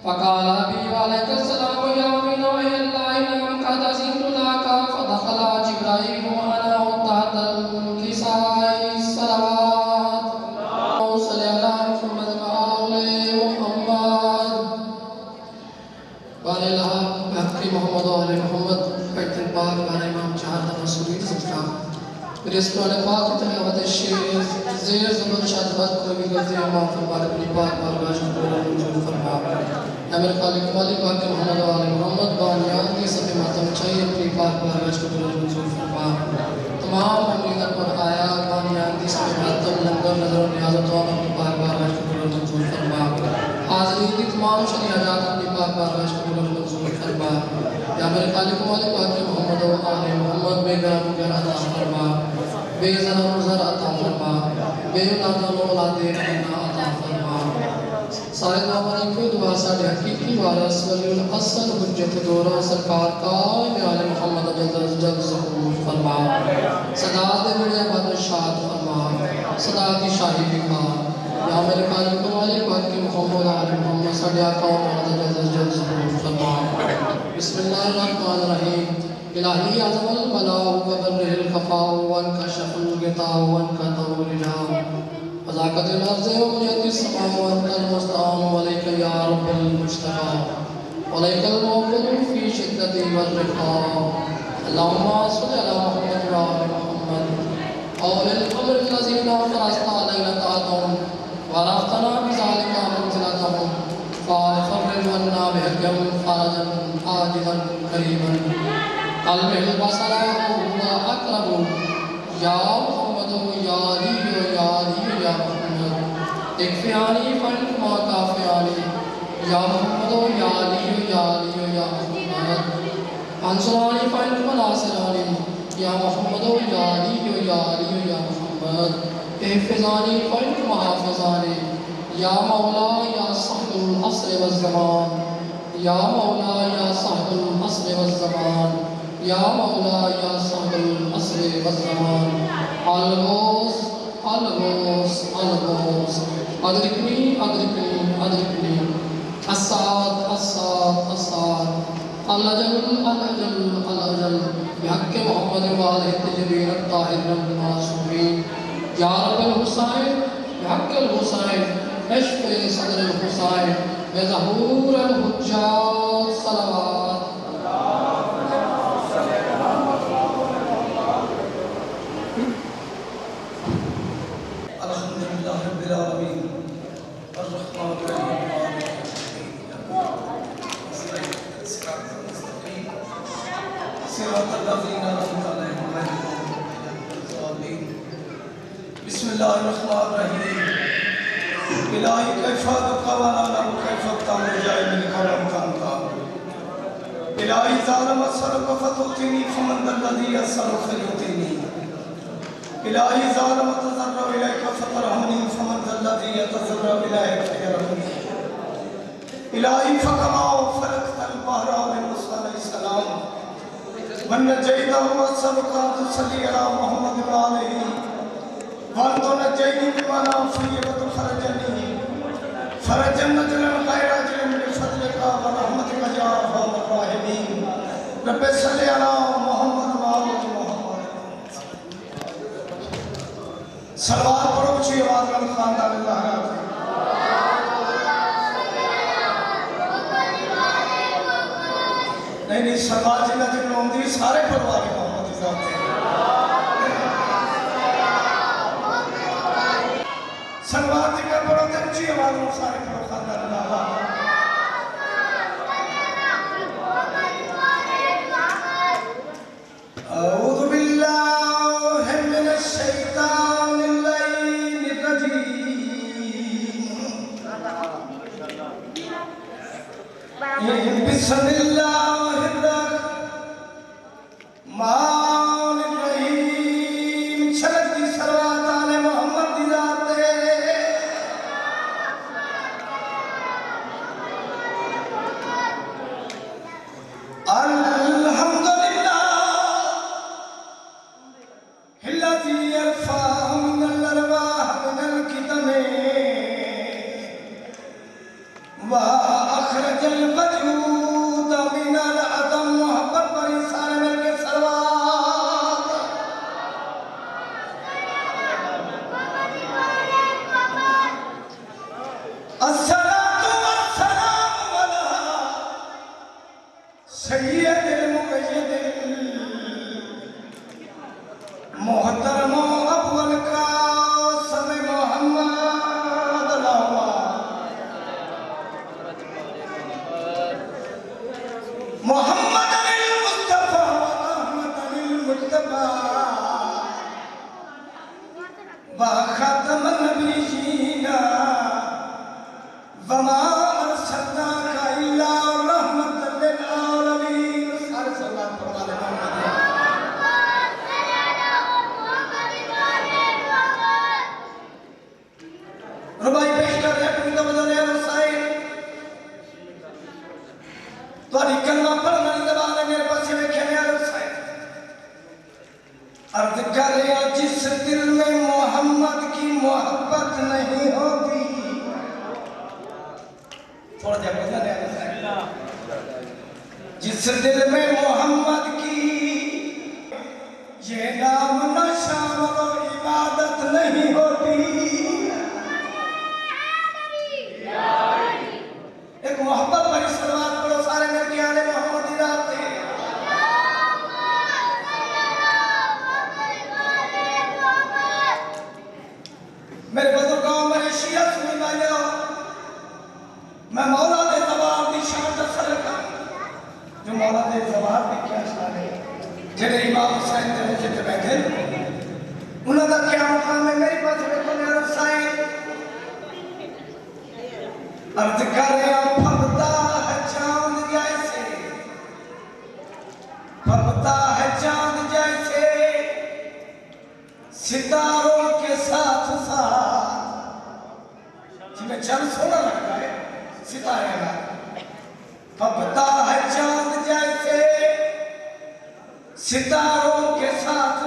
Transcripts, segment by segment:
فقال أبي وعليك السلام يا أمين وهي الله إنهم قد أزمت لك فدخل جبرائيل وأنا تحت الكساء الصلوات اللهم صل على محمد وآل محمد وعلى حق محمد وآل محمد بیت الپاک بارے امام چہارہ مسئولی صدقہ میرے اس قرآن پاک کی تلاوت شیر زیر زبر شادبات کوئی بھی غلطی امام فرمان اپنی پاک بارگاہ شکر منظور فرما یا میرے خالق مالک پاک محمد و آل محمد بانیان کی سب ماتم چاہیے اپنی پاک بارگاہ شکر منظور فرما تمام مملکت پر آیا بانیان کی سب ماتم لنگر نظر و نیازت و اپنی پاک بارگاہ شکر منظور فرما حاضرین کی تمام شریع حاجات اپنی پاک بارگاہ شکر منظور فرما یا میرے خالق مالک پاک محمد و آل محمد بے گرم گرم عطا فرما بے زر و زر عطا فرما بے اولاد و اولاد اینا عطا فرما سارے دعوانے کو دعا ساڑھے حقیقی وارث ولی الحسن حجت دورہ سرکار قائم آل محمد جلد ظہور فرما صدا دے بڑے بادشاہت فرما صدا کی شاہی بکھا یا میرے خالق مالک پاک محمد و آل محمد ساڑھے آقا و محمد جلد ظہور فرما بسم اللہ الرحمن الرحیم الہی عظم البلاء وبرہ الخفاء وانکشف الغطاء وانکتو الرجاء وذاکت الارض ومجد السماء وانت المستعان وعلیک یا رب المجتبى وعلیک الموکل فی شدت والرخاء اللہم صلی علی محمد وآل محمد اول الامر الذین فرضت علینا طاعتهم وعرفتنا بذلك منزلتهم فارفرج عنا بحكم فرجا عاجزا قريبا قلب البصر هو اقرب يا محمد يا علي يا علي يا محمد اكفياني فانكما كافياني يا محمد يا علي يا علي يا محمد انصراني فانكما ناصراني يا محمد يا علي يا علي يا محمد احفظاني فانكما حافظاني یا مولا یا صاحب العصر والزمان یا مولا یا صاحب العصر والزمان یا مولا یا صاحب العصر والزمان الغوث الغوث الغوث ادرکنی ادرکنی ادرکنی السعاد السعاد السعاد الجل الجل الجل بحق محمد وآلہ التجبیر الطاہر المعصومین یا رب الحسین بحق الحسین عشق صدر الحسین بظہور الحجات صلوات الحمدللہ رب العالمین الرحمن الرحیم صراط الذین انعمت علیہم غیر المغضوب علیہم بسم اللہ الرحمن الرحیم الہی کیف ادعوک ولا اعلم کیف تعمل جائے من قلم کا الہی ظالم اسألک فتعطینی فمن ذا الذی اسألک فیعطینی الہی ظالم اتضرع الیک فترحمنی فمن ذا الذی یتضرع الیک فیرحمنی الہی فکما فرقت البحر بموسیٰ علیہ السلام ونجیتہ اسألک ان تصلی علی محمد وآلہ وانتو نجینی بمانا فریبت فرجنی فرجن نجلن غیر اجلن بفضلکا ورحمتکا یا ارحم الراحمین رب صلی علی محمد وآلہ محمد صلوات پڑھو اچھی آواز میں خاندان اللہ ہے نہیں صلوات جنہ جنہ ہوندی سارے پڑھوارے محمد ذات ہیں صلوات ذکر پڑھو تے اچھی آواز میں سارے پڑھو خاندان اللہ اعوذ باللہ من الشیطان اللعین الرجیم بسم اللہ الرحمن الرحیم چھلک دی صلوات آل محمد دی ذات الحمدللہ الذی یرفع من الارواح من الکتم واخرج توجہ نے حسین تاری کلمہ پڑھنا نہیں زبان ہے میرے پاس میں کھینے حسین عرض کرے جس دل میں محمد کی محبت نہیں ہوتی تھوڑا جب بجھا لے جس دل میں محمد کی یہ نام نشہ و عبادت نہیں ہوتی ایک محبت بڑی سلوات پڑھو سارے میرے کی آلے محمد رات ہیں میرے بزرگاؤں میرے شیعہ سنی بھائیو میں مولا دے زبار دی شان دسر کا جو مولا دے زبار دی کیا شان ہے جنہیں امام حسین دے مجھے تے بیٹھے انہوں نے کیا مقام ہے میری پاس میں میرے حسین عرض کرے پھبتا ہے چاند جیسے پھبتا ہے چاند جیسے ستاروں کے ساتھ جنہیں چند سونا لگتا ہے ستارے گا پھبتا ہے چاند جیسے ستاروں کے ساتھ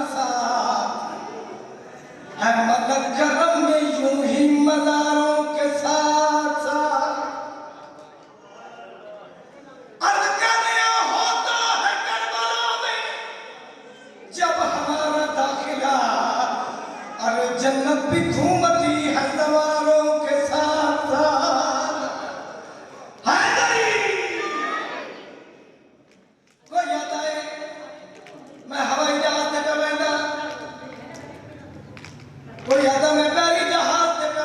ہے مدد کرم میں یوں ہی مزاروں کے ساتھ عرض کریا ہوتا ہے کربلا میں جب ہمارا داخلہ ارے جنت بھی گھومتی ہے سواروں کے ساتھ حیدری کوئی یاد آئے میں ہوائی جہاز دے پہ کوئی یاد ہے میں پیری جہاز دے پہ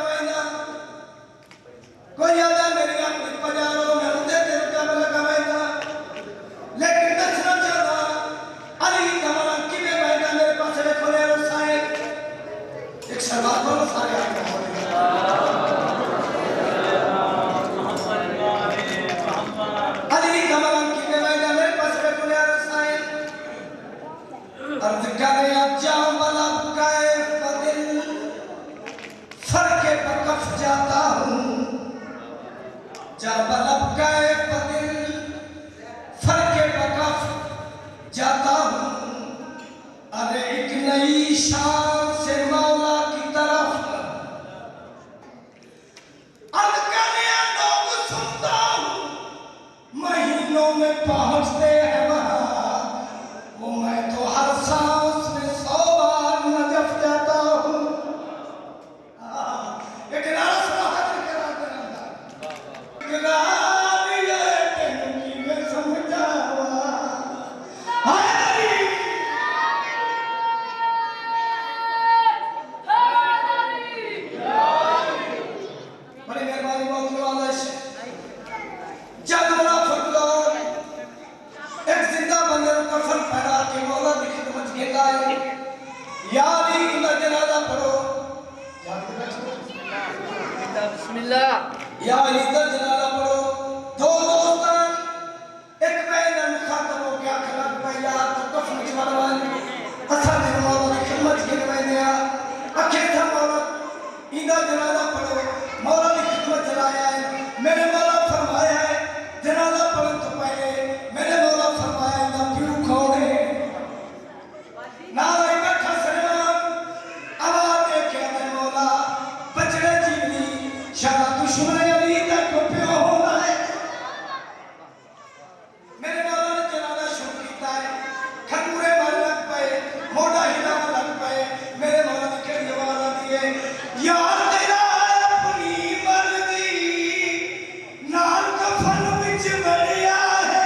کوئی یاد ہے میری اپنی پجاروں میں اندے دے رکا میں لگا لیکن دسنا چاہتا علی دمران کی میں بیٹھا میرے پاس میں کھولے حسین ایک شربات بولو سارے آئے گا علی دمران کی میں بیٹھا میرے پاس میں کھولے حسین عرض کرے جام والا بکائے بدل سر کے بکف جاتا ہوں جام والا بکائے بدل سر کے بکف جاتا ہوں ارے ایک نئی شان سے مولا کی طرف الکلیا لوگ سنتا ہوں مہینوں میں پہنچتے ہیں وہاں وہ میں تو ہر سانس میں 100 بار نجف جاتا ہوں ایک نعرہ سنا حاضر کرا کرا گرانی ہے تینکی میں سمجھاوا حیدری بڑی مہربانی بہت نوازش جب منافق لوگ ایک زندہ بندے کو کفن پہنا کے مولا کی خدمت کے لائے یا علی کا جنازہ پڑھو بسم اللہ یا علی کا جنازہ پڑھو دو دوستان ایک بین مخاطب ہو گیا خلق پہلا تو کفن چمروان اثر دن مولا کی خدمت کے لئے اکھے تھا مولا ایدہ جنازہ پڑھو مولا کی خدمت چلایا ہے میرے مولا فرمایا ہے جنازہ پڑھن تو پہلے میرے مولا فرمایا ہے نہ پیو کھوڑے نعرہ بیٹھا سلام آواز دے کے میں مولا بچڑے جیونی شاہ دشمن علی تک کو پیو ہونا ہے میرے مولا نے جنازہ شروع کیتا ہے کھنگورے مر لگ پائے موڑا ہلا لگ پائے میرے مولا نے کہی آواز دیئے یار تیرا اپنی مرضی نال کفن وچ بڑیا ہے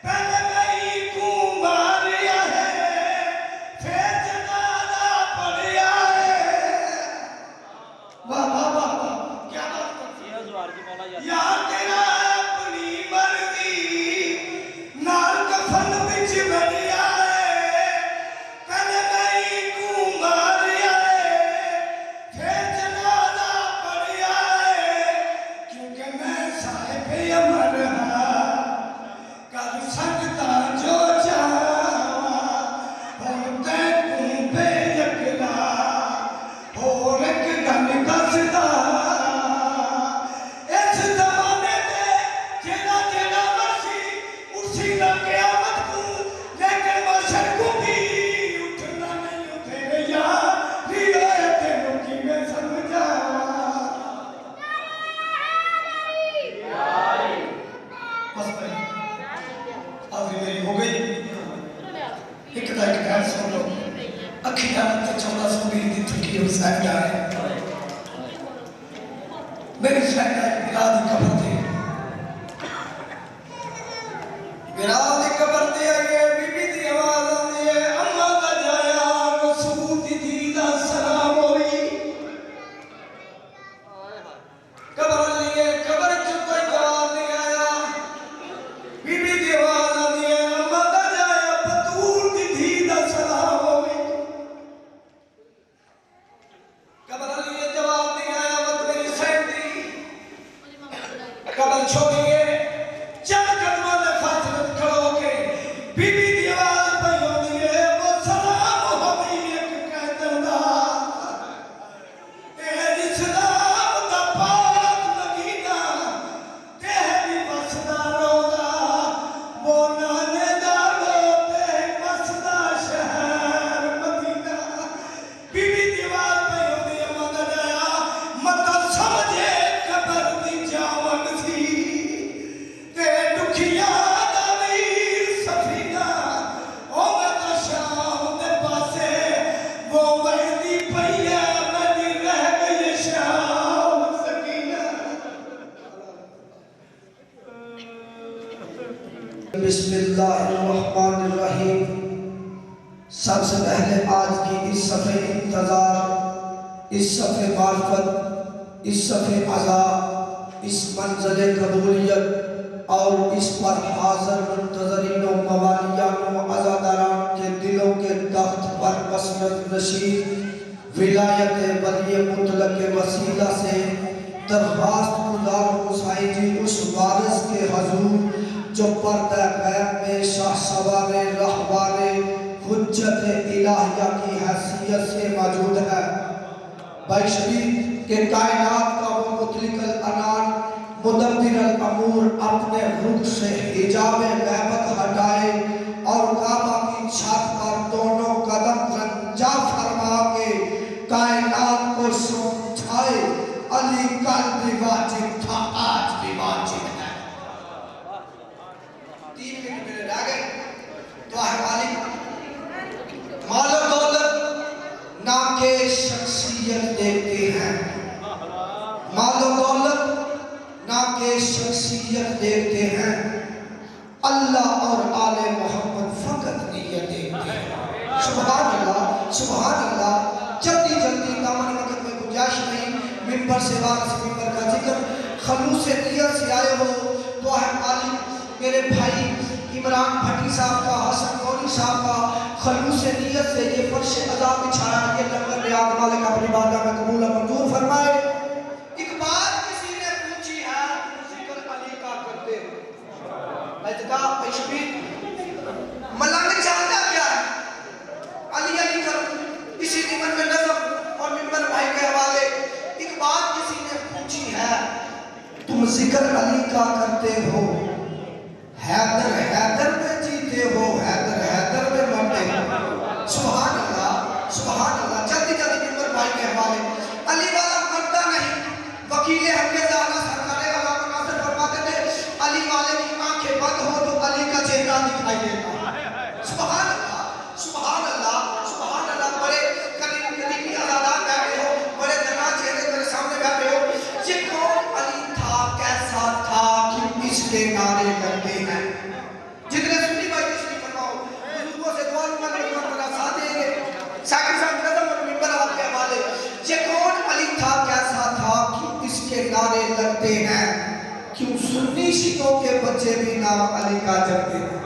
پہلے میں کو ماریا ہے پھر جنازہ پڑھیا ہے واہ واہ واہ کیا بات میری سائنہ گرا دی قبر دے گرا دی قبر دے آئے بی بی دی آواز آئی ہے اماں دا جایا رسول دی دا سلام ہوئی قبر لیے قبر چ کوئی جواب نہیں آیا بی بی دی آواز آئی ہے اماں دا جایا بطول دی دا سلام ہوئی قبر لیے جواب نہیں آیا مت میری سینڈی قبر چھوڑیے چند قدموں نے فاصلہ کھڑو کے بی بی دی آواز پہ ہوئی ہے وہ سلام ہوئی ایک کہتا دا اے اسلام دا پاک مدینہ تیری بسدا روزہ وہ نانے دا لوتے بسدا شہر مدینہ بی بی دی آواز پہ ہوئی ہے مدد آیا مت سمجھے قبر دی جاون سی تے دکھیا دا ویر سفینہ او میں شام دے پاسے وہ وحدی پئی ہے میں رہ گئی شام سکینہ بسم اللہ الرحمن الرحیم سب سے پہلے آج کی اس صفحے انتظار اس صفحے معرفت اس صفحے عذاب اس منزل قبولیت اور اس پر حاضر منتظرین و موالیان و عزاداران کے دلوں کے تخت پر بصیرت نشین ولایت ولی مطلق کے وسیلہ سے درخواست گزار ہوں سائی جی اس وارث کے حضور جو پردہ غیب میں شاہ سوار رہبار حجت الہیہ کی حیثیت سے موجود ہے بھائی شبیر کہ کائنات کا وہ مطلق الانان مدبر الامور اپنے رخ سے حجاب غیبت ہٹائے اور کعبہ کی چھت پر دونوں قدم رنجا فرما کے کائنات کو سمجھائے علی کل بھی واجب تھا آج بھی واجب ہے 3 منٹ میرے رہ گئے دعا ہے مالک مال و دولت نام کے شخصیت دیکھتے ہیں مال و دولت نام کے شخصیت دیکھتے ہیں اللہ اور آل محمد فقط نیت دیکھتے ہیں سبحان اللہ جلدی دامن وقت میں گنجائش نہیں ممبر سے وارث ممبر کا ذکر خلوص نیت سے آئے ہو تو ہے مالک میرے بھائی عمران بھٹی صاحب کا حسن گوری صاحب کا خلوص نیت سے یہ فرش عذاب بچھایا یہ لنگر ریاض مالک اپنی بارگاہ میں قبول و منظور فرمائے ایک بات کسی نے پوچھی ہے ذکر علی کا کرتے میں کہا پیشبیر ملنگ چاہتا کیا ہے علی علی کرو اسی نمن میں نظم اور ممبر بھائی کے حوالے ایک بات کسی نے پوچھی ہے تم ذکر علی کا کرتے ہو حیدر میں جیتے ہو حیدر میں مرتے ہو سبحان اللہ جلدی ممبر بھائی کے حوالے علی والا مرتا نہیں وکیل حق زانا سرکار علامہ ناصر فرماتے تھے علی والے کی آنکھیں بند ہو تو علی کا چہرہ دکھائی دیتا سبحان اللہ بڑے قریبی عزادار بیٹھے ہو بڑے جنا چہرے میرے سامنے بیٹھے ہو یہ کون علی تھا کیسا تھا کہ اس کے نعرے لگتے ہیں جتنے سنی بھائی تشریف فرماؤ بزرگوں سے دعا لوں گا بنا ساتھ دیں گے ساکر صاحب نظم اور ممبر آپ کے حوالے یہ کون علی تھا کیسا تھا کہ اس کے نعرے لگتے ہیں کیوں سنی شیعوں کے بچے بھی نام علی کا جپتے ہیں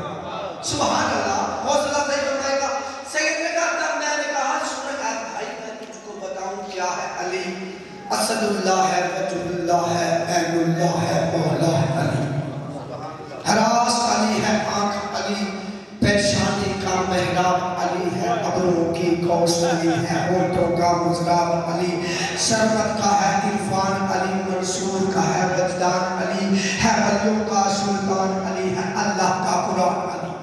سبحان اللہ حوصلہ صحیح فرمائے گا سید نے کہا تب میں نے کہا سن اے بھائی میں تجھ کو بتاؤں کیا ہے علی اسد اللہ ہے وجہ اللہ ہے عین اللہ ہے مولا ہے علی حراس علی ہے آنکھ علی پیشانی کا محراب علی ہے ابروں کی قوس علی ہے ہونٹوں کا مزراب علی شربت کا ہے عرفان علی منصور کا ہے وجدان علی ہے ولیوں کا سلطان علی ہے اللہ کا قرآن علی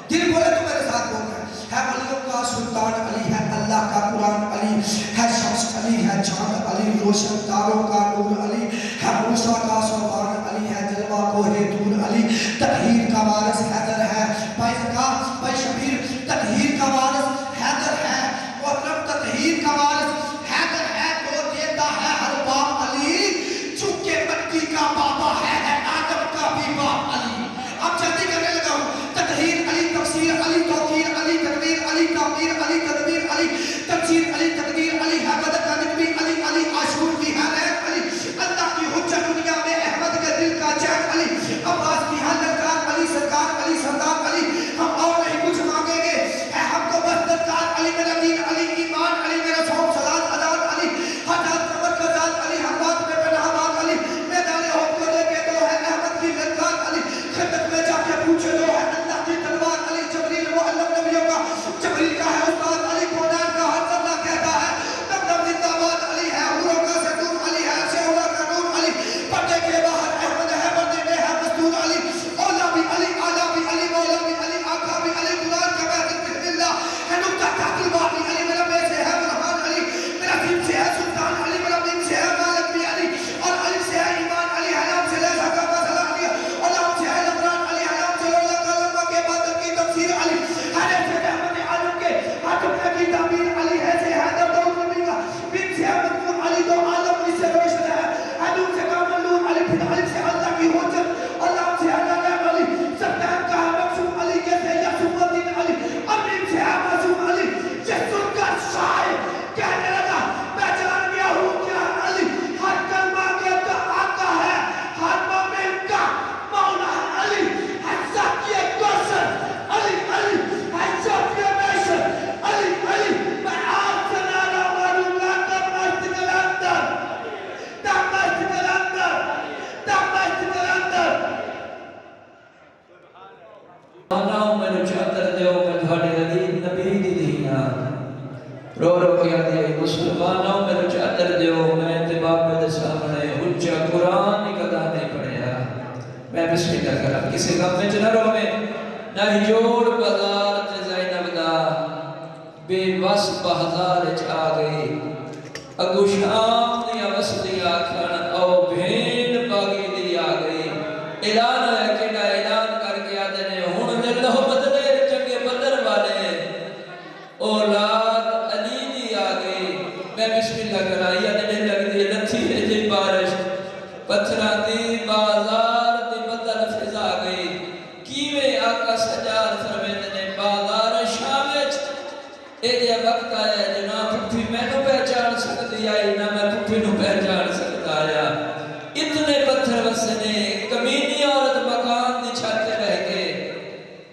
دل بولے تو میرے ساتھ بولنا ہے ولیوں کا سلطان علی ہے اللہ کا قرآن علی ہے شمس علی ہے چاند علی روشن تاروں کا نور علی ہے موسیٰ کا سبحان علی ہے جلوہ کوہ دور علی تطہیر کا وارث حیدر ہے بھائی شبیر تطہیر کا وارث حیدر ہے محترم تطہیر کا وارث حیدر ہے تو دیتا ہے ہر باپ علی چونکہ مسلمانوں میرے چادر دیو میں انتباب میں دے سامنے اچھا قرآن ہی قدہ نہیں پڑھیا میں بسم اللہ کرا کسی غم میں چنہ رو میں نہ ہی جوڑ بازار تے زینب دا بے وس بہزار چاہ گئی اگو شام دیا وسطی آکھن او بھین باغی دی آگئی اعلان ہے کہ نہ اعلان کر کے آدھے نے ہون دل ہو بدلے چنگے بدر والے اولاد علی دی آگئی میں بسم اللہ کرائی آدھے نے لگ دی لتھی ہے جی بارش پتھران دی بازار دی بدل فضا گئی کیوے آقا سجار فرمیدے نے بازار شامچ ایڈیا وقت آیا جناب پھوپھی میں نو پہچان سکتی آئی نہ میں پھوپھی نو پہچان سکتا آیا اتنے پتھر وسنے کمینی عورت مکان دی چھاتے رہ کے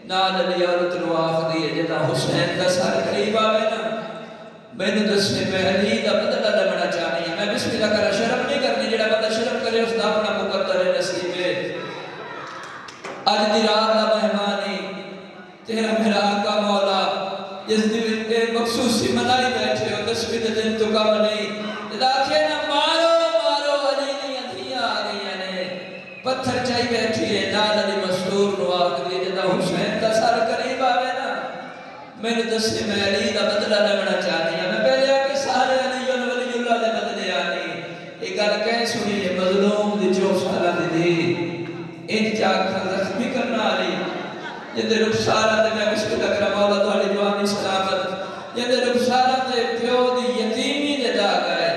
نال علی عورت نو آخ دیئے جنا حسین کا سار قریب آوے نا میں نے دسنے میں علی دا بدلہ لگنا چاہنی ہے میں بسم اللہ کرا شرم نہیں کرنی جڑا بندہ شرم کرے اس دا اپنا مقدر نصیب ہے آج دی رات دا مہمانی تیرا میرا آقا مولا جس دن کے مخصوصی منائی بیٹھے ہو دسویں دن تو کم نہیں لاکھے نہ مارو مارو علی نہیں ادھیاں آگئی نے پتھر چاہی بیٹھی ہے نال علی مسرور نو آگ دی جدا حسین کا سار قریب آوے نا میں نے دسے میں علی دا بدلہ لگنا چاہنی ہے میں پہلے آکے سارے علی ولی اللہ دے بدلے آنی ایک گل کہیں سنی ہے مظلوم دی جو سالہ دی ان چاکھا زخمی کرنا علی جندے رخسارہ دے میں بسم اللہ کرا مولا دوالی جوانی سلامت جندے رخسارہ دے پیو دی یتیمی دے دا گئے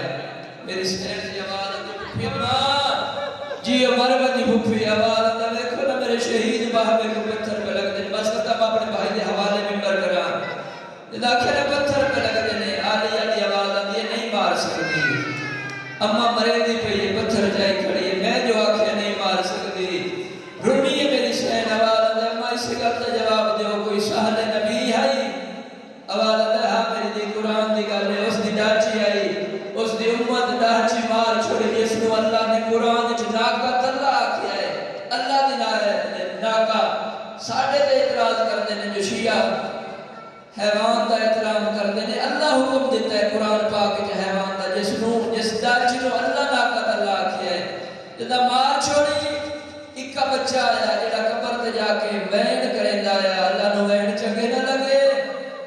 میری سنین دی عوالت دی بھوپی اماں جی مرگا دی بھوپی عوالت دا دیکھو نا میرے شہید باہمے کو پتھر پہ لگ دیں بس کرتا میں اپنے بھائی دے حوالے ممبر کرا جدا کھرے پتھر پہ لگ دیں آلی آلی عوالت یہ نہیں مار سکتی اماں مرے دی پہ یہ پتھر جائے کھڑی ہے میں جو آنکھیں نہیں مار سکتی رونی ہے میری سنین عوالت اس سے کرتا جواب دیو کوئی سہل نبی آئی عوالت ہے ہاں میری دی قرآن دی گالے اس دی ڈاچی آئی اس دی امت ڈاچی مار چھوڑی اس کو اللہ نے قرآن ناکا تلہ کیا ہے اللہ دی ناکا ساڑھے دے اعتراض کر دینے جو شیعہ حیوان دا احترام کر دینے اللہ حکم دیتا ہے قرآن پاک جو حیوان دا جس ڈاچی نو اللہ ناکا تلہ کیا ہے جدا مار چھوڑی ایک بچہ آیا جڑا قبر تے جا کے وین کریں آیا اللہ نو وین چنگے نہ لگے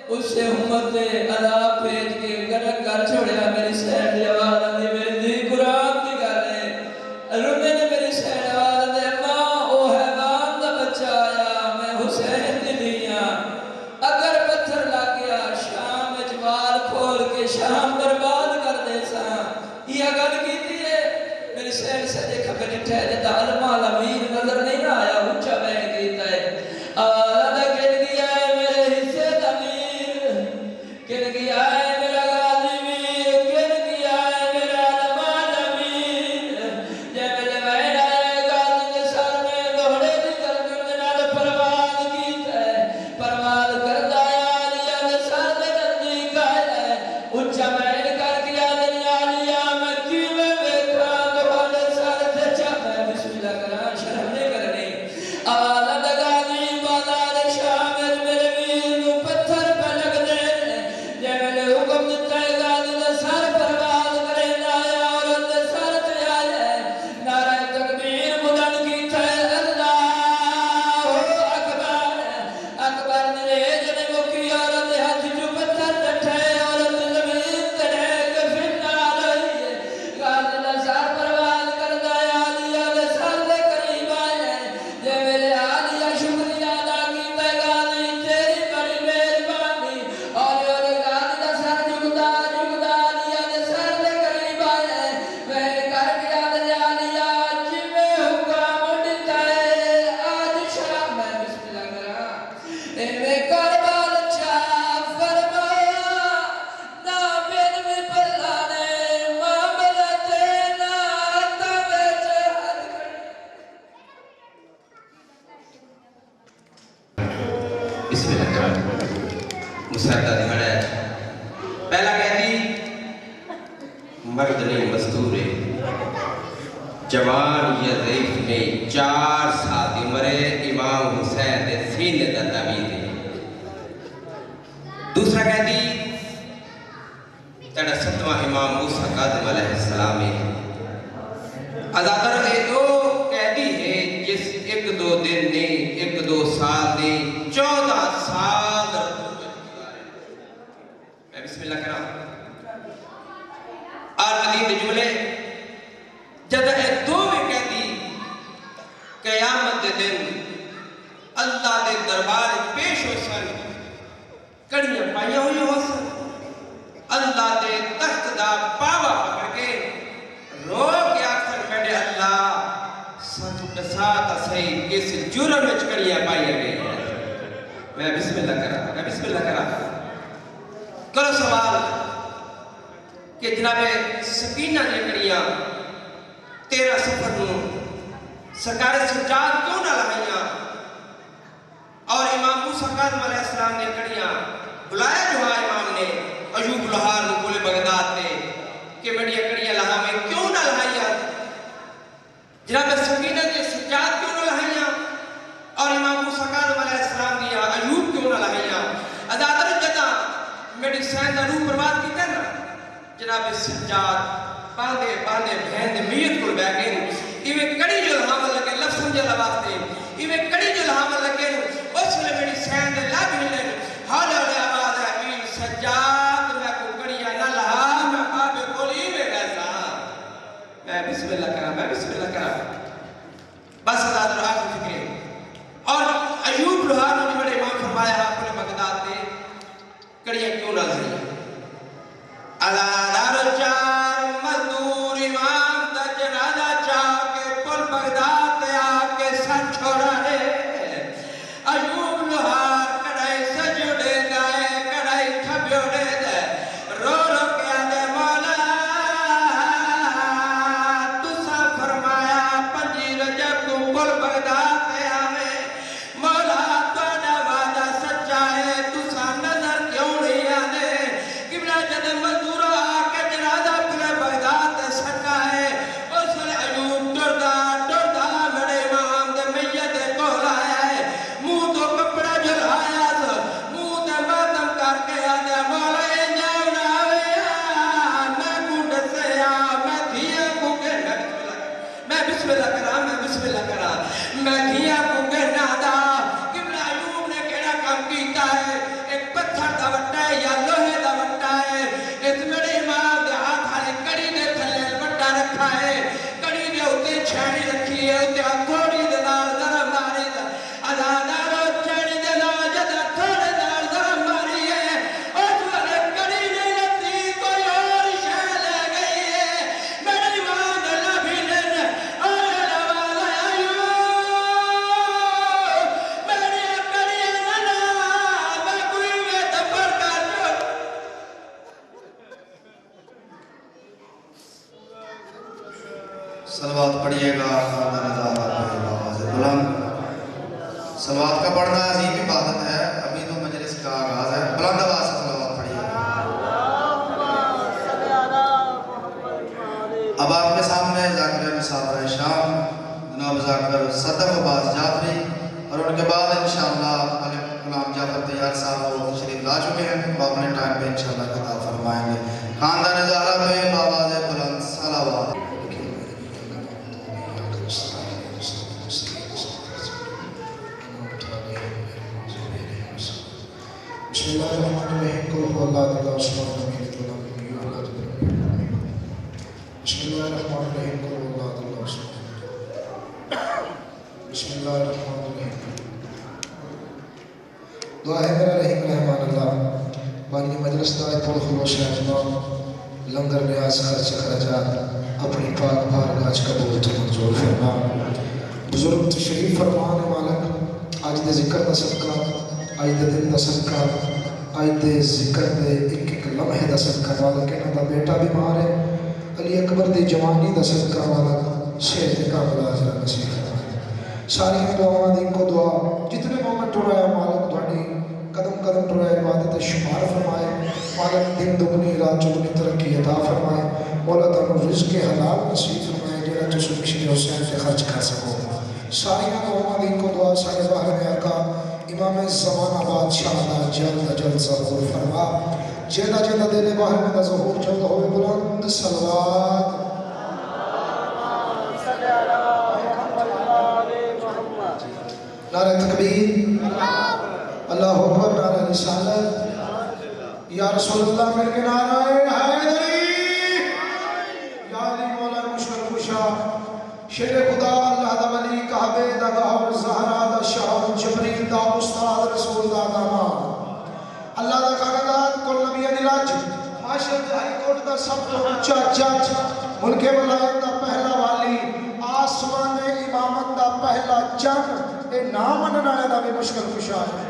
اس سے امت عذاب بھیج کے گرک کر چھوڑیا میری سین دی آواز دی میری دی قرآن دی گالے رونے نے میری سین آواز دی ماں او حیوان دا بچہ آیا میں حسین دی دیاں اگر پتھر لگ گیا شام اجوال کھول کے شام برباد کر دے سا یہ گل کیتی ہے میری سین سے دیکھا میں نٹھے دیتا علماء الامین نظر نہیں آیا اچھا میں کیتا ہے آلہ کن گیا ہے میرے حصے دمیر کن گیا ہے میرا غازی میر کن گیا ہے میرا علماء الامین جے میرے بہن آئے غازی کے سر میں دوڑے دی گردن دنال پرواز کیتا ہے پرواز کردہ ہے آلیہ کے سر دے نزدیک آئے ہے اچھا میں کر کے آدھنی آلیہ میں کیوے بیکھا دوڑے سر دے چاہتا ہے بسم اللہ کرا شرم نہیں کرنی آلہ دگانی بازار شامل میرے ویر نو پتھر پہ لگ دے جے میرے حکم دیتا ہے غازی دے سر پرواز کرے آیا عورت دے سر تے آئے نعرہ تکبیر بلند کیتا ہے اللہ اکبر اکبر میرے جنے مکی عورت دے ہاتھ جو پتھر ڈٹھے عورت زمین تے ڈھیک پھرنا رہی ہے غازی دے سر پرواز کردہ ہے آلیہ دے سر دے قریب آئے جے میرے آلیہ شکریہ ادا کیتا ہے غازی تیری بڑی مہربانی اور غازی دا سر جھکدا آلیہ دے سر دے قریب آئے میں کر کے آدھے آلیہ جویں حکم دیتا ہے آج شام میں بسم اللہ کرا میں کربال چاہ فرمایا نہ بین میں پلانے معاملتے نہ تبے چہت بسم اللہ کرام مساعدہ دھڑا ہے پہلا کہتی مرد نہیں مزدور ہے جوان یا ضعیف نہیں 4 سال دی عمر ہے امام حسین دے سینے دا تعمیر ہے دوسرا کہتی تڑا 7 چشمہ امام موسیٰ کاظم علیہ السلام ہے ازادر ایک دو قیدی ہے جس ایک دو دن نے ایک دو سال نے 14 سال میں بسم اللہ کرام اور مدین جملے جد اے دو میں قیدی قیامت دن اللہ دے دربار پیش ہو سن کڑیاں پائیاں ہوئی ہو سن اللہ دے تخت دا پاوا پکڑ کے رو کے آخر میڈے اللہ ساتھ ساتھ صحیح کس جرم میں کڑیاں پائیاں گئی ہیں میں بسم اللہ کرا کرو سوال کہ جناب سکینہ نے کڑیاں 13 سفر نو سرکار سجاد کیوں نہ لائیاں اور امام موسیٰ کاظم علیہ السلام نے کڑیاں بلایا جو ہاں امام نے ایوب لہار نکول بغداد نے کہ بڑیا کڑیاں لہا میں کیوں نہ لہائیاں جناب سکینہ نے سجاد کیوں نہ لہائیاں اور امام موسیٰ کاظم علیہ السلام نے ایوب کیوں نہ لہائیاں ادادر جدا میری سین دا روح پرواز کی نا جناب سجاد باندے بہن میت کو بیگن ایوے کڑی جو لہاں لگے لفظ سمجھے لواستے ایوے کڑی جو لہاں لگے اس لئے میری سین دے لب ہلن حالا لے آواز ہے امین سجاد میں کو کڑیا نہ لہا میں بابے بولی میں گیسا میں بسم اللہ کرا بس ادادر آخر فکرے اور ایوب لہار نے بڑے امام فرمایا اپنے بغداد دے کڑیاں کیوں نہ لہائی ادادر چار مزدور امام دا جنازہ چاہ کے پل بغداد دے آکے سر چھوڑا ہے ایوب لہار کڑائی سجڑے دائے کڑائی کھبیوڑے دائے رو رو کیا دے مولا تسا فرمایا 5 رجب کو پل بغداد دے آوے مولا توڑا وعدہ سچا ہے تسا نظر کیوں نہیں آنے قبلہ جد مزدورہ آکے جنازہ پلے بغداد دے سکا ہے اس لئے ایوب ڈردہ میرے امام دے میت دے کول آیا ہے منہ تو کپڑا جلایا سا منہ دے ماتم کر کے آدھے مولا جاؤ نہ آویا میں کنڈ سے میں دھیا کو کے میں بسم اللہ کرا میں دھیا کو کے نادا قبلہ ایوب نے کہنا کام کیتا ہے ایک پتھر دا وٹا ہے یا لوہے دا وٹا ہے اس میرے امام دے ہاتھ آلے کڑی دے تھلے وٹا رکھا ہے کڑی دے ہوتے چھینی رکھی ہے ہوتے تھوڑی دے نال ذرم ماری دا ادادارو چھینی دے نال جدہ تھوڑے نال ذرم ماری ہے اس والے کڑی نہیں لگتی کوئی اور شہ لے گئی ہے میرے امام دے لبھی لن آیا لوالا ایوب میری کڑی ننا میں کوئی میں دفر کر جو سلوات پڑھئے گا خاندان ازادہ پہ آواز بلند سلوات کا پڑھنا عظیم عبادت ہے ابھی تو مجلس کا آغاز ہے بلند آواز سے سلوات پڑھئے اب آپ کے سامنے ذاکر مسافر شام جناب ذاکر صدف عباس جعفری اور ان کے بعد انشاءاللہ ملک غلام جعفر تیار صاحب وہ تشریف لا چکے ہیں وہ اپنے ٹائم پہ انشاءاللہ خطاب فرمائیں گے خاندان ازادہ پہ آواز بلند صلوات بسم اللہ الرحمن الرحیم قل هو اللہ تعالیٰ عثمان نبی اللہ بسم اللہ الرحمن الرحیم قل هو اللہ تعالیٰ عثمان بسم اللہ الرحمن الرحیم دعا ہے میرا رحیم رحمان اللہ بانی مجلس دائے پول خلوش رحمان لنگر نیاز خرچ خرجات اپنی پاک بارگاہ قبول تو منظور فرما بزرگ تشریف فرمان مالک آج دے ذکر دا صدقہ آج دے دن دا صدقہ آج دے ذکر دے ایک لمحے دا صدقہ والا کہنا دا بیٹا بیمار ہے علی اکبر دی جوانی دا صدقہ والا صحت کاملہ حضرہ نصیب فرمائے ساری دعاواں دی کو دعا جتنے مومنٹ ٹرایا مالک دھوڑی قدم قدم ٹرایا عبادت شمار فرمائے مالک دن دگنی رات چگنی ترقی عطا فرمائے مولا تعالی رزق حلال نصیب فرمائے جیڑا تو سبشیر حسین سے خرچ کر سکو ساری دعاواں دی کو دعا سارے باہر میں آقا امام زمانہ بادشاہ اللہ جلد جلد ظہور فرما جینا جینا دینے باہر میں ظہور چلتا ہوئے بلند صلوات نعرہ تکبیر اللہ اکبر نعرہ رسالت یا رسول اللہ مل کے نعرہ حیدری یا علی مولا مشکل کشا شیر خدا اللہ دا ولی کعبے دا گہر زہرا دا شاہ جبریل دا استاد رسول دا داماد اللہ دا کاغذات کل نبی علیج معاشر ہائی کورٹ دا سب تو اونچا جج ملک ولایت دا پہلا والی آسمان امامت دا پہلا جن اے نام مننا ہے دا بھی مشکل کشا ہے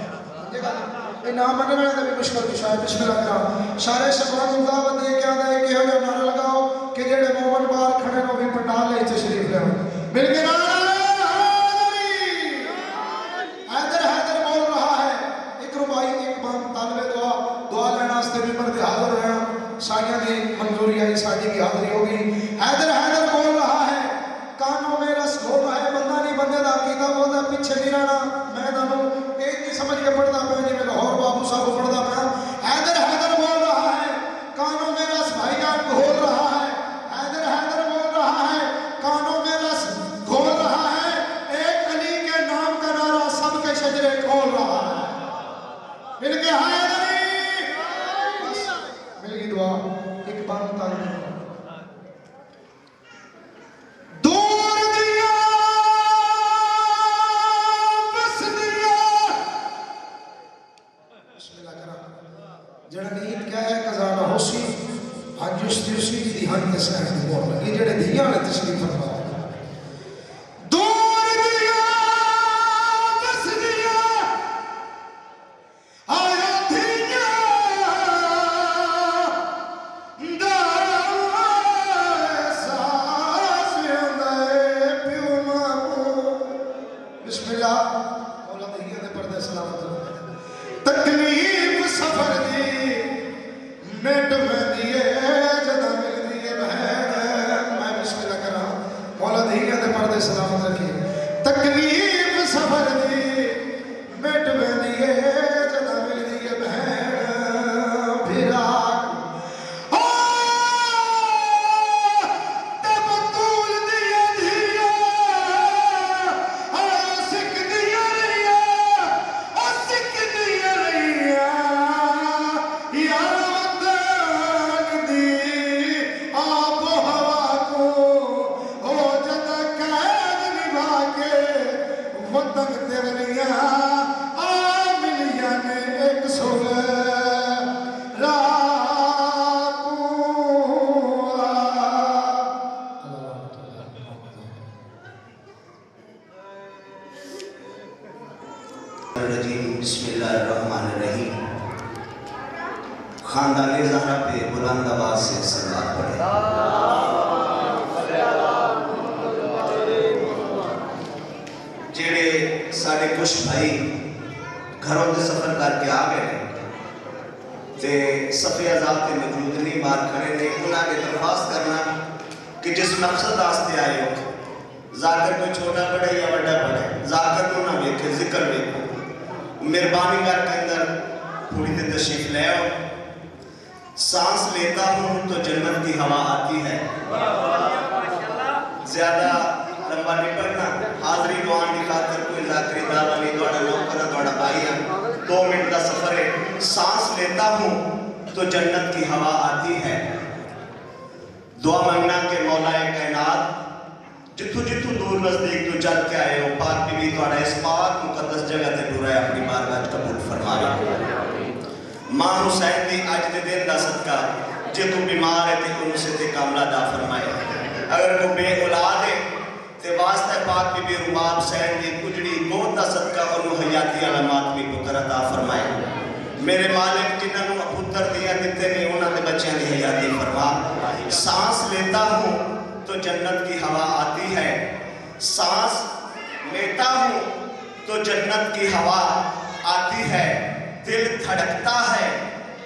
اے نام مننا ہے دا بھی مشکل کشا ہے بسم اللہ کرام سارے سبحان اللہ و دے کے آدھا ہے کہ ہو جا نعرہ لگاؤ کہ جڑے مومن بار کھڑے نو بھی پٹا لے تشریف لے مل کے نعرہ حیدر حیدر بول رہا ہے ایک ربائی ایک بان طالب دعا لینا اس بھی مردے حاضر رہے ہیں سائیاں دی منظوری آئی ساجی کی حاضری ہوگی حیدر حیدر بول رہا ہے کانوں میں رس گھوم ہے بندہ نہیں بندے دا عقیدہ بولتا پیچھے نہیں رہنا میں دانوں ایک نہیں سمجھ کے پڑھتا پہ نہیں میں لاہور بابو صاحب کو پڑھتا پہ حیدر حیدر بول رہا ہے کانوں میں رس بھائی جان گھول رہا ہے حیدر حیدر بول رہا ہے کانوں میں رس گھول رہا ہے ایک علی کے نام کا نعرہ سب کے شجرے کھول رہا ہے مل کے حیدری مل گئی دعا ایک بان تعلیم جڑا نیت کیا ہے قضا نہ ہوسی ہاں جستی اسی کی دیہان کے سہن دی مور لگی جڑے دیہان نے تشریف فرما دور دیا بس دیا آیا دیا دار احساس اندے پیو مامو بسم اللہ مولا دہیہ دے پردے سلامت تکلیف سفر دی میٹ میں دیئے جدہ مل دیئے بہن میں بسم اللہ کرا مولا دہیہ دے پردے سلامت رکھیں تکلیف سفر دی میٹ میں دیئے جدہ مل دیئے بہن پھرا بسم اللہ الرحمن الرحیم خاندان زہرا پہ بلند آواز سے صلوات پڑھیں جڑے سارے کچھ بھائی گھروں دے سفر کر کے آ گئے تے صفحے عذاب تے موجود نہیں بار کھڑے نے انہاں نے درخواست کرنا کہ جس مقصد واسطے آئے ہو ذاکر کوئی چھوٹا پڑھے یا بڑا پڑھے ذاکر کو نہ دیکھے ذکر دیکھو مہربانی کر کے اندر پوری تے تشریف لے آؤ سانس لیتا ہوں تو جنت کی ہوا آتی ہے زیادہ لمبا نہیں پڑھنا حاضری دعان کی خاطر کوئی ذاکری دعویٰ نہیں دوڑا نوکر دوڑا بھائی ہے 2 منٹ کا سفر ہے سانس لیتا ہوں تو جنت کی ہوا آتی ہے دعا مانگنا کہ مولا کائنات جتھو جتھو دور نزدیک تو چل کے آئے ہو پاک بی توڑا اس پاک مقدس جگہ تے ٹورا ہے اپنی بارگاہ قبول فرمائے ماں حسین دی آج دے دن دا صدقہ جے تو بیمار ہے تے ان سے تے کاملہ دا فرمائے اگر کو بے اولاد ہے تے واسطہ پاک بی رباب حسین دی کجڑی گود دا صدقہ انہوں حیاتی علامات بھی پکر عطا فرمائے میرے مالک جنہوں نے پتر دیا دیتے نہیں انہوں نے بچیاں دی حیاتی فرما سانس لیتا ہوں تو جنت کی ہوا آتی ہے سانس لیتا ہوں تو جنت کی ہوا آتی ہے دل دھڑکتا ہے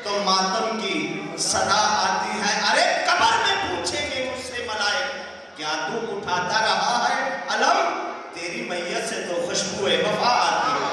تو ماتم کی صدا آتی ہے ارے قبر میں پوچھیں گے مجھ سے ملائک کیا تو اٹھاتا رہا ہے علم تیری میت سے تو خوشبو وفا آتی ہے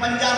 5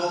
2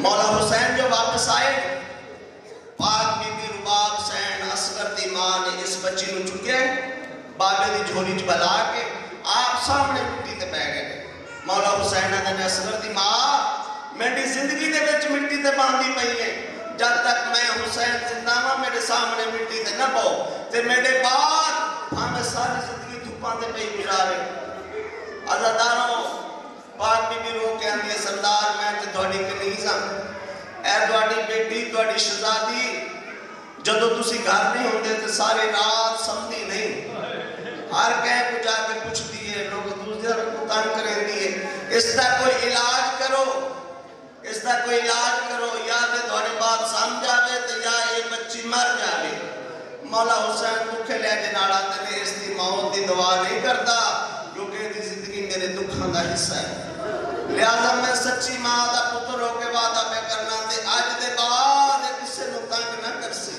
مولا حسین جو واپس آئے پاک بی بی رباب حسین اصغر دی ماں نے اس بچی نو چکے بابے دی جھولی چ بلا کے آپ سامنے مٹی تے بہ گئے مولا حسین نے اصغر دی ماں میری زندگی دے وچ مٹی تے باندھی پئی ہے جب تک میں حسین زندہ ہاں میرے سامنے مٹی تے نہ پاؤ تے میرے بعد ہمیں ساری زندگی دھوپاں تے پئی گزارے عزاداروں پاک بی بی رو کے آندھی ہے سردار میں تے تھوڑی کنیز ہاں اے تھوڑی بیٹی تھوڑی شہزادی جدو تسی گھر نہیں ہوندے تے ساری رات سمدھی نہیں ہر کہیں کو جا کے پوچھ دیئے لوگ دوسرے کو تنگ کریں دیئے اس کا کوئی علاج کرو یا تے تھوڑے بات سمجھ آوے تے یا یہ بچی مر جاوے مولا حسین دکھے لے جناڑا تے اس دی موت دی دعا نہیں کرتا کیونکہ دی زندگی میرے دکھاں دا حصہ ہے لہذا میں سچی ماں دا پتر ہو کے وعدہ میں کرنا تے آج دے بعد کسے نو تنگ نہ کر سی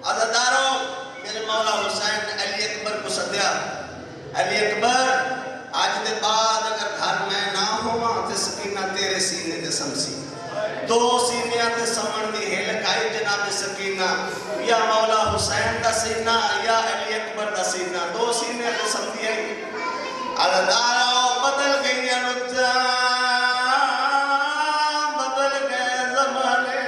عزاداروں میرے مولا حسین نے علی اکبر کو سدیا علی اکبر آج دے بعد اگر گھر میں نہ ہوا تے سکینہ تیرے سینے تے سمسی دو سینیاں تے سمن دی ہلکائی جناب سکینہ یا مولا حسین دا سینہ یا علی اکبر دا سینہ دو سینے تے سمدی ہے عزاداروں بدل گئی نکتا بدل گئے زمانے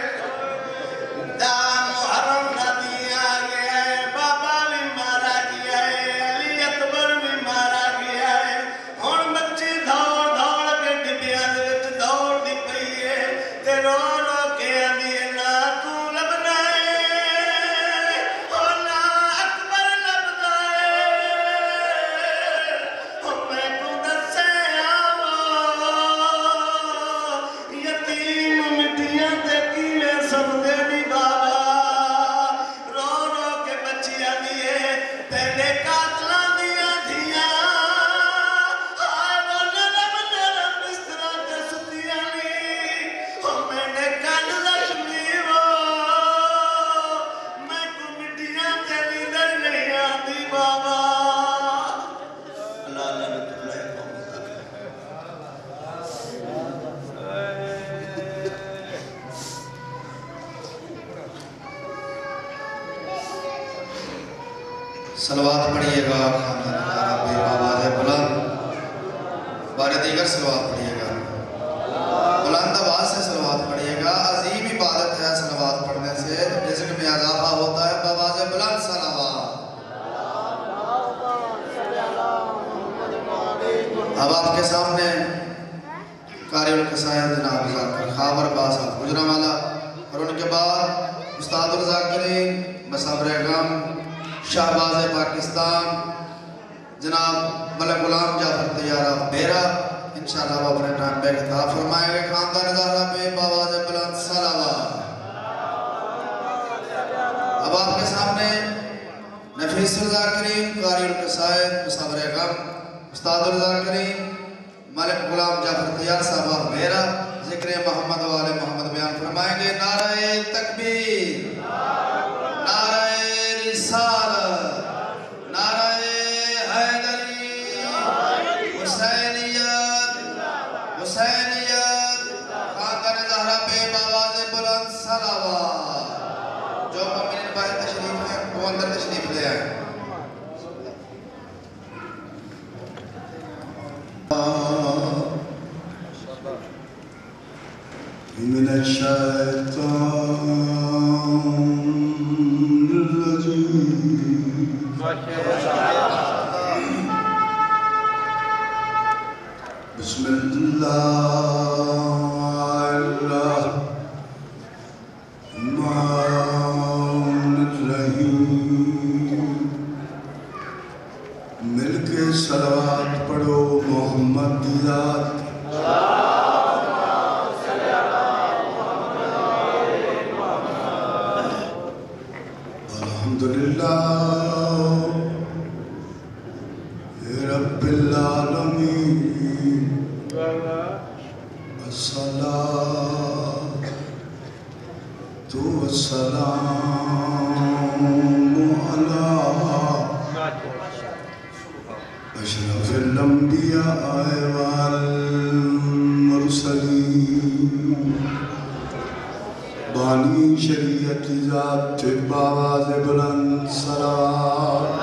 دا محرم نبی آگیا ہے بابا بھی مارا گیا ہے علی اکبر بھی مارا گیا ہے ہون بچی دوڑ دوڑ کے ڈبیاں دے وچ دوڑ دی پئی ہے تے رو رو کے آندھی ہے نا تو لبنا ہے او نا اکبر لبنا ہے او میں کو دسے آوا یتیم مٹیاں تے کیویں سمدے نہیں بابا رو رو کے بچی آندھی ہے تیرے قاتلاں دیاں دھیاں ہائے وہ نرم نرم بستر تے ستیاں نہیں او میں نے کن لکھمی وہ میں کو مٹیاں تے نیندر نہیں آندی بابا اللہ لعنت اللہ قوم تک صلوات پڑھیے گا خاندان ربی آواز بلند بارے دیگر صلوات پڑھیے گا بلند آواز سے صلوات پڑھیے گا عظیم عبادت ہے صلوات پڑھنے سے رزق میں اضافہ ہوتا ہے بآواز بلند صلوات اب آپ کے سامنے قاری القصائد جناب ذاکر خاور باسا گجرانوالہ اور ان کے بعد استاد الذاکرین مصابر غم شہباز پاکستان جناب ملک غلام جعفر طیارہ بیرا انشاءاللہ وہ اپنے ٹائم پہ خطاب فرمائیں گے خاندان زہرا پہ بآواز بلند صلوات اب آپ کے سامنے نفیس الذاکرین قاری القصائد مصابر غم استاد الذاکرین ملک غلام جعفر طیار صاحبہ بیرا ذکر محمد و آل محمد بیان فرمائیں گے نعرہ تکبیر نعرہ رسالت نعرہ حیدری حسینیت خاندان زہرا پہ بآواز بلند صلوات جو مومنین باہر تشریف ہیں وہ اندر تشریف لے آئیں من الشيطان الرجيم بسم الله الرحمن الرحيم مل کے صلوات پڑھو محمد دی ذات الحمدللہ رب العالمین الصلاة والسلام علی اشرف الانبیاء والمرسلین بانی شریعت ذات باواز بلند صلوات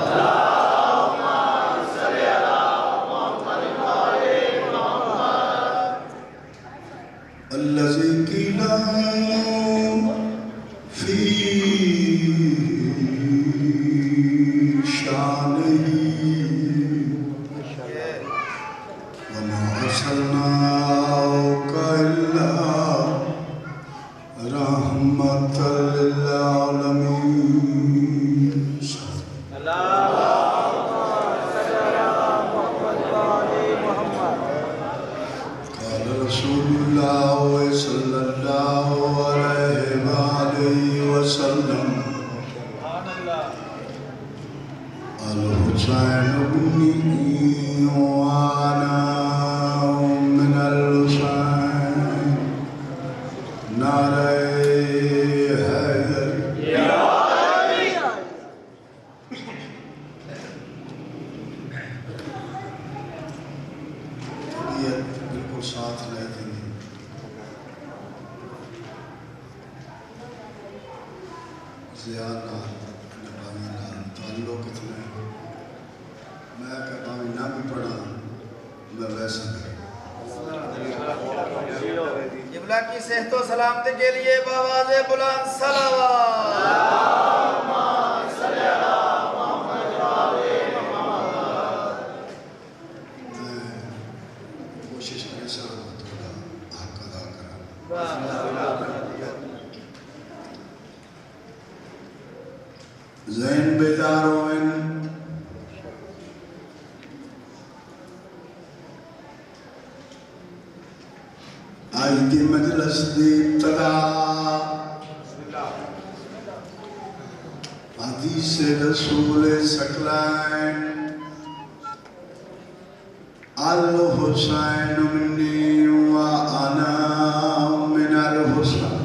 الذي قيل في شانه وما أرسلناك إلا رحمة للعالمين قال رسول الله صلى الله عليه وآله وسلم الحسين بني وأنا من الحسين نعرہ حیدر طبیعت بالکل ساتھ لے دیں گے زیاد نال نباوی نال تعلق کتنے میں کہتا ہوں نہ بھی پڑھا میں ویسا کروں قبلہ کی صحت و سلامتی کے لیے بآواز بلند صلوات کوشش کریں سر تھوڑا حق ادا کریں ذہن بیدار ہوئیں آج دی مجلس دی ابتدا حدیث رسول سکلائن الحسین منی وانا من الحسین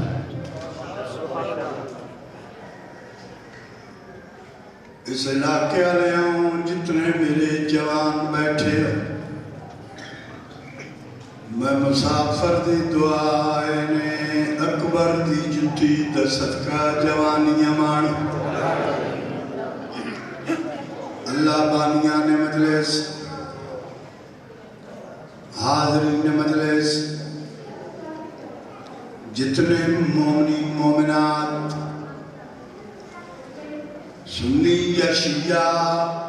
اس علاقے والے ہوں جتنے میرے جوان بیٹھے میں مسافر دی دعائے نے اکبر دی جتی دا صدقہ جوانیاں مان اللہ بانیاں نے مجلس حاضرین مجلس جتنے مومنی مومنات سنی یا شیعہ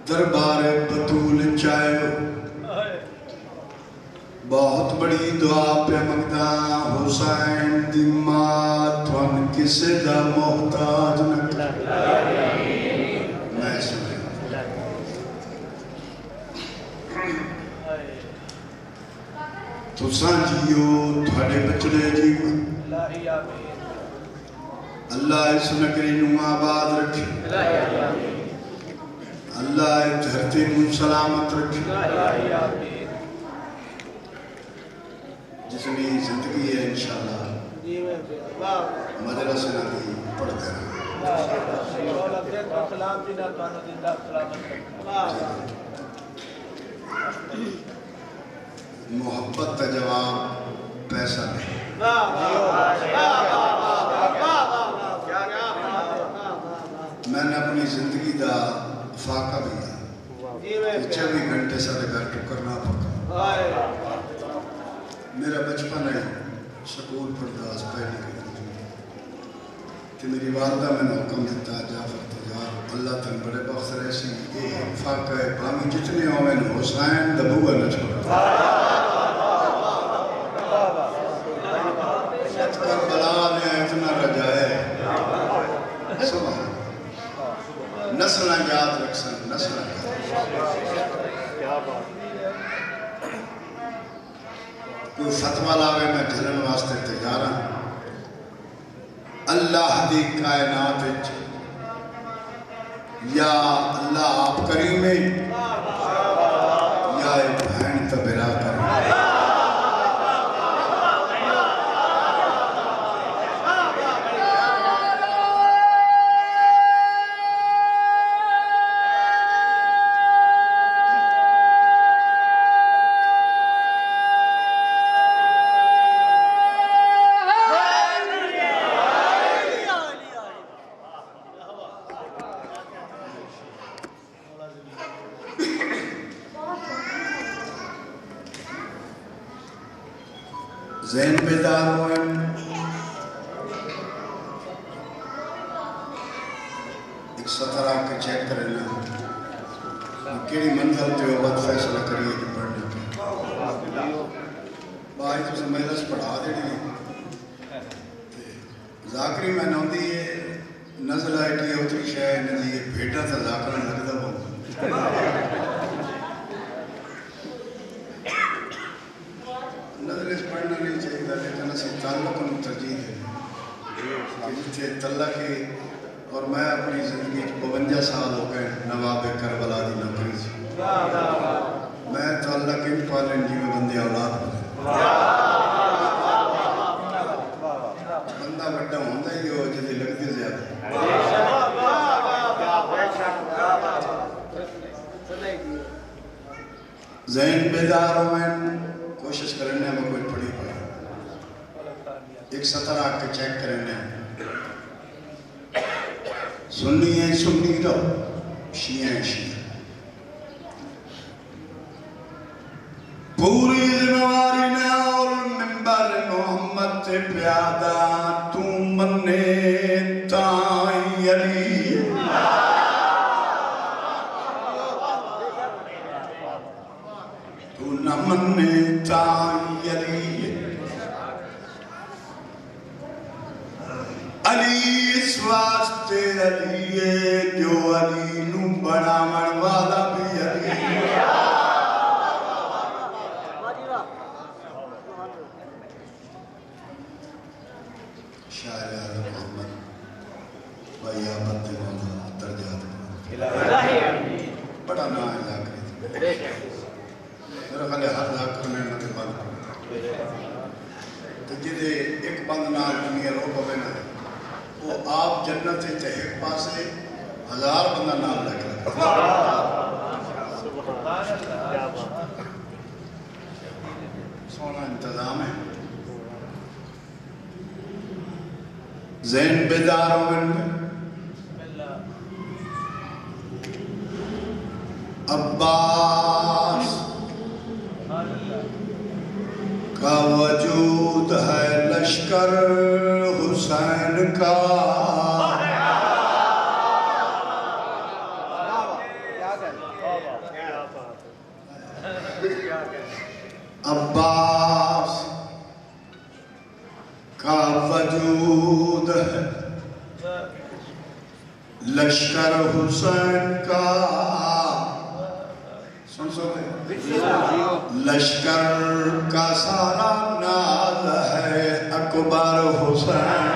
دربار بطول چاہے بہت بڑی دعا پہ مگدہ حسین دی ماں تھون کسے دا محتاج نکلا میں سنیں تو سانجیو تھوڑے بچڑے جیو اللہ اس نگری نو آباد رکھے اللہ دھرتی نو سلامت رکھے جتنی زندگی ہے انشاءاللہ مدرسے نہ بھی پڑھ دینا محبت کا جواب پیسہ نہیں میں نے اپنی زندگی دا فاقہ بھی ہے 24 گھنٹے سارے گھر ٹکرنا پکا میرا بچپن ہے سکول پرداز پہلی گئی کہ میری والدہ میں نے حکم دیتا جعفر تجار اللہ تن بڑے بخت ایسی فاقہ ہے بامی جتنے ہوئے حسین دبوگا نہ چھوڑا کربلا نے اتنا رجائے سبحان نسل یاد رکھسن نسل کوئی فتوہ لاوے میں جھلن واسطے تیار ہوں اللہ دی کائنات یا اللہ آپ کریم یا ایک بہن تبرا کریم Hey! 17 کے چیک کریں نا کیڑی منزل تے وہ بات فیصلہ کریے کہ پڑھنے کے باہی تو سے مجلس پڑھا دینی ذاکری میں نوندی ہے نزل آئی ٹی اتری شاہ نزی بھیٹا تھا ذاکرہ لگتا وہ نزل اس پڑھنا نہیں چاہیے لیکن اسی تعلق ان ترجیح ہے کہ جتھے طلع کی اور میں اپنی زندگی 52 سال ہو گئے نواب کربلا دی نوکری سے میں تعلق ان پالن جی میں بندے اولاد بنے بندہ بڑا ہوندہ ہی ہو جدی لگتی زیادہ ذہن بیدار ہوئیں کوشش کرنے میں کوئی پڑھی پڑھا ایک 17 کے چیک کرنے سنی ہے سنی رو شیعہ ہے شیعہ پوری ذمہواری نے اور ممبر محمد تے پیادہ تو منے تائیں علی تو نہ منے تائیں علی علی اس واسطے علی ہے جو علی نو بڑا من والا بھی علی شاعر اعظم محمد بھائی آمد مولا درجات بڑا نا علاقہ میرا خیال ہے ہر علاقہ میں نہ بند تو جدے ایک بند نال دنیا رو پوے نا وہ آپ جنت تے ایک پاسے 1000 بندہ نال لگ رہا سونا انتظام ہے ذہن بیدار ہوئن عباس کا وجود ہے لشکر حسین کا عباس کا وجود ہے لشکر حسین کا سن سوتے لشکر کا سارا ناز ہے اکبر حسین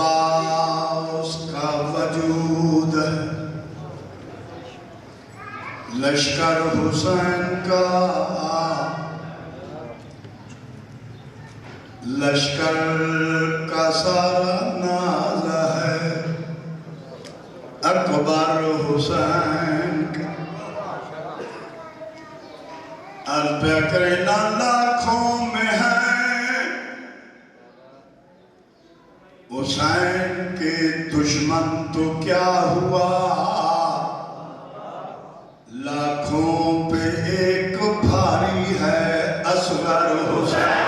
عباس کا وجود ہے لشکر حسین کا لشکر کا سارا ناز ہے اکبر حسین کا البکرنا لاکھوں میں ہے حسین کے دشمن تو کیا ہوا لاکھوں پہ ایک بھاری ہے اصغر حسین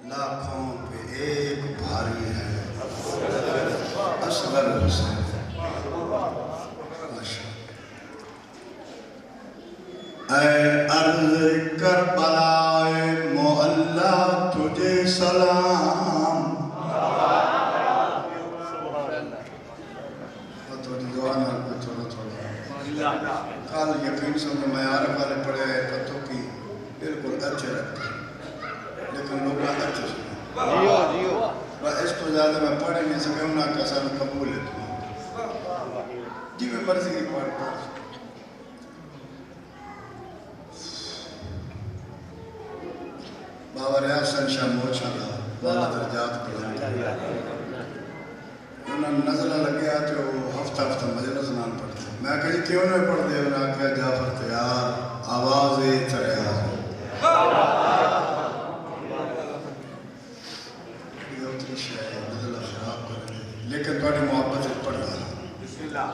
لاکھوں پہ ایک بھاری ہے اصغر حسین اے عرض کربلا معلا تجھے سلام کل یقین سمجھ میں عارف والے پڑھے پتوں کی بالکل اچھے رکھتے لیکن لوگ اچھے سنے اس کو زیادہ میں پڑھے نہیں سکے انہاں کا ساتھ قبول ہے جی میں مرضی کی پڑھتا بابا ریاض شاہ موچ اللہ بابا درجات پڑھا انہوں نزلہ لگیا تو ہفتہ ہفتہ مجلس نال پڑھتے میں کہا جی کیوں نہیں پڑھتے انہوں نے کہا جعفر تیار آواز تریاز یہ اتنی شاید نزلہ خراب کر دے لیکن تھوڑی محبت سے پڑھ رہا بسم اللہ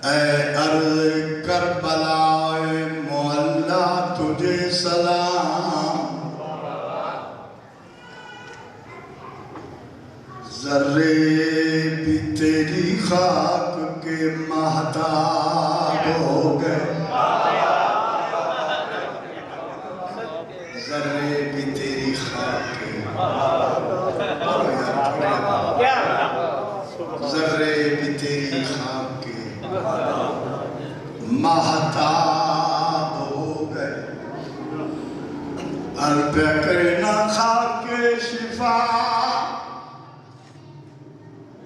اے ارض کربلا معلا تجھے سلام ذرے بھی تیری خاک کے مہتاب ہو گئے ذرے بھی تیری خاک کے ذرے بھی تیری خاک کے مہتاب ہو گئے پہ کرنا خاک کے شفا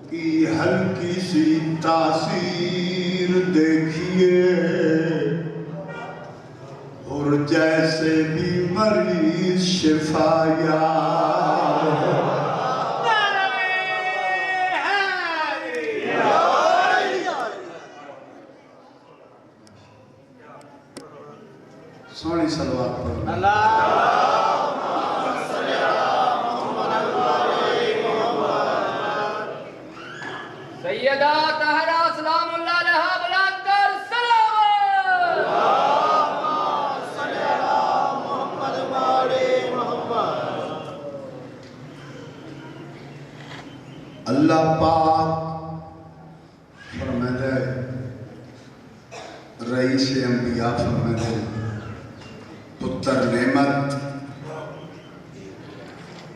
کی ہلکی سی تاثیر دیکھیے اور جیسے بھی مریض شفا یاب ہو سونی صلوات پڑھو سیدہ طاہرہ سلام اللہ علیہا بلند کر سلام محمد والے محمد اللہ پاک فرمائے رئیس انبیاء فرمائے پتر نعمت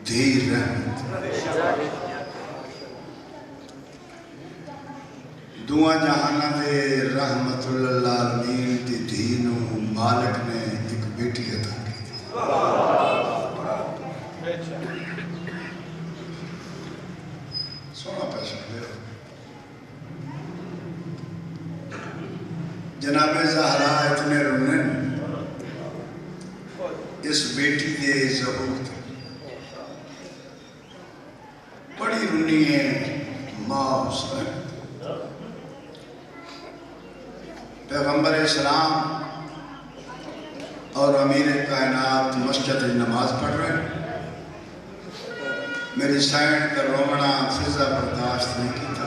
دھیر رحمت دعا جہانہ دے رحمت اللہ العالمین دی دین و مالک نے ایک بیٹی عطا کی تھی سونا پیسہ لے جناب زہرا اتنے رنن اس بیٹی دے ظہور تھے بڑی رنی ہے ماں حسین پیغمبر اسلام اور امیر کائنات مسجد نماز پڑھ رہے ہیں میری سائن کا رومنا فضا برداشت نہیں کیتا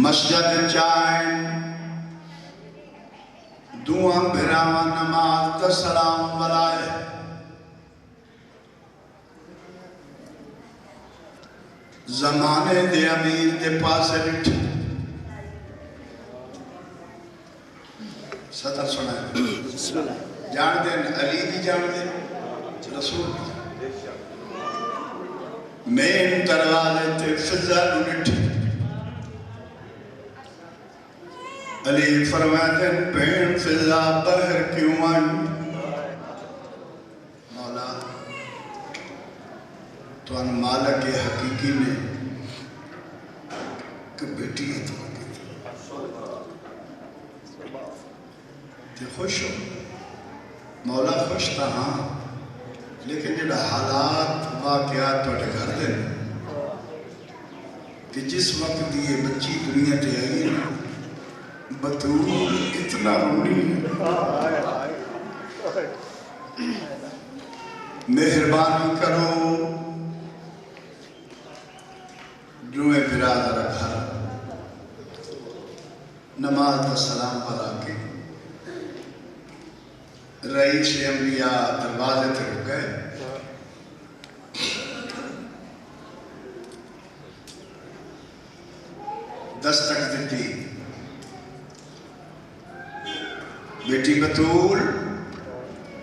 مسجد چائن دعا بھراوا نماز کا سلام بلائے زمانے دے امیر دے پاسے بٹھ سطر سنائے جان دیں علی بھی جان دیں رسول بھی جان مین دروازے تے فضا نٹ علی فرماتے ہیں بین فضا بہر کیوں آئی مولا تو ان مالک حقیقی نے کہ بیٹی ہے تو خوش ہو مولا خوش تھا ہاں لیکن جب حالات واقعات پڑھ کر دیں کہ جس وقت یہ بچی دنیا تے آئی ہے بطول اتنا رونی ہے مہربانی کرو جو ہے برادر گھر نماز کا سلام پڑھا کے رئیس انبیاء دروازے تھے رک گئے دستک دیتی بیٹی بطول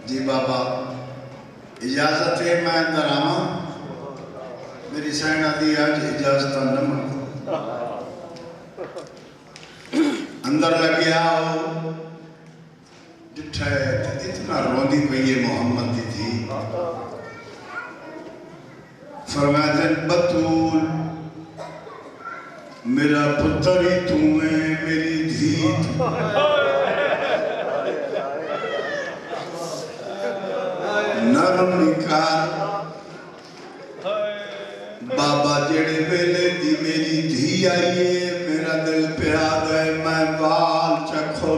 جی بابا اجازت ہے میں اندر آواں میری سینہ دی آج اجازت نمک اندر لگی آؤ ڈٹھا ہے اتنا روندی پئی محمد دی تھی فرمایا دن بطول میرا پتر ہی تو ہے میری دھی نرم نکار بابا جڑے آئیے میرا دل پیاد ہے میں بال چکھو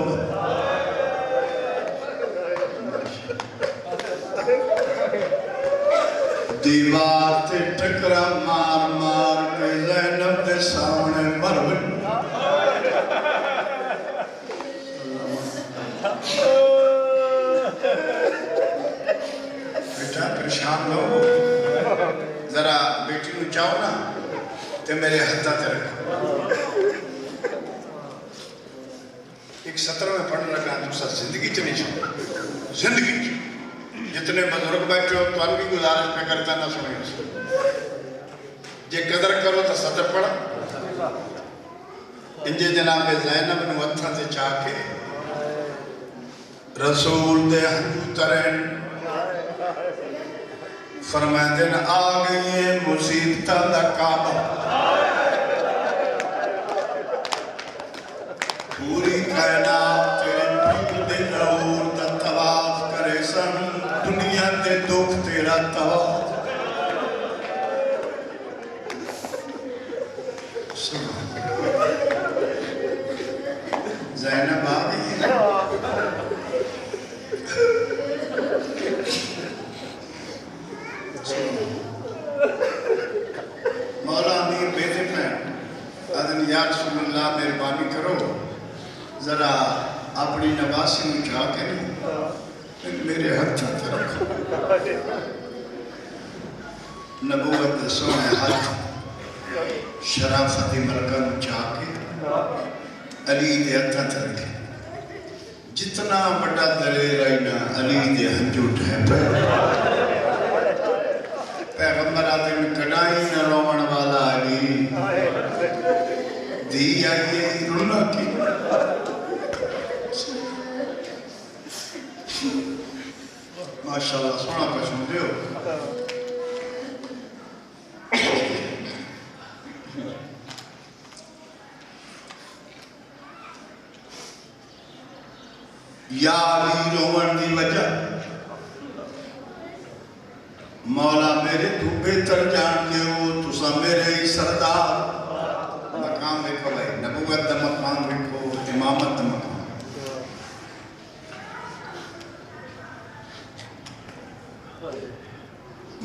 دیوار تے ٹکرا مار مار کے زینب دے سامنے مر گئی بیٹا پریشان نہ ہو ذرا بیٹی نو چاہو نا تے میرے ہتھا تے رکھو ایک سطر میں پڑھنے لگا دوسرا زندگی چلی چھو زندگی چھو جتنے بزرگ بیٹھے ہو تو ان کی گزارش پہ کرتا نہ سنیں جے قدر کرو تو سطر پڑھا انجے جناب زینب نے ہتھا تے چاہ کے رسول دے ہنجو ترین فرمائے دن آ گئی ہے مصیبتہ دا کعبہ پوری کائنات تیرے پیر دے نور دا طواف کرے سن دنیا دے دکھ تیرا طواف زینب آ گئی ہے مولا امیر بیٹے میں اذن یا رسول اللہ مہربانی کرو ذرا اپنی نواسی اٹھا کے میرے ہاتھ چھاتے رکھو نبوت سونے ہاتھ شرافت ملکہ چاہ کے علی دے ہاتھ رکھے جتنا بڑا دلیر آئینا علی دے ہنجو ڈھے پہ پیغمبر آدم کڑائی نہ رومن والا علی دی آئیے رونا کی ماشاءاللہ سونا پسند دیو یا علی رومن دی وجہ مولا میرے تو بہتر جان کے ہو تسا میرے ہی سردار مقام دیکھو بھائی نبوت دا مقام دیکھو امامت دا مقام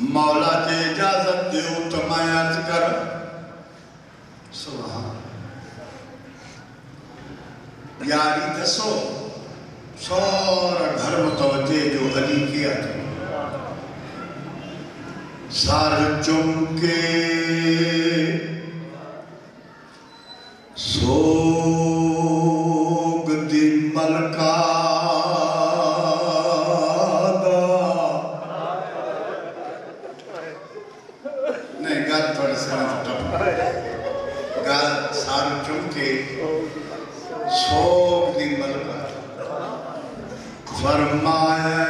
مولا جے اجازت دیو تو میں عرض کر سبحان یاری دسو سارا گھر متوجہ جو علی کیا تھا سار چم کے سوگ دی ملکہ دا نہیں گل تھوڑے سے نہ ٹپ گل سار چم کے سوگ دی ملکہ فرمایا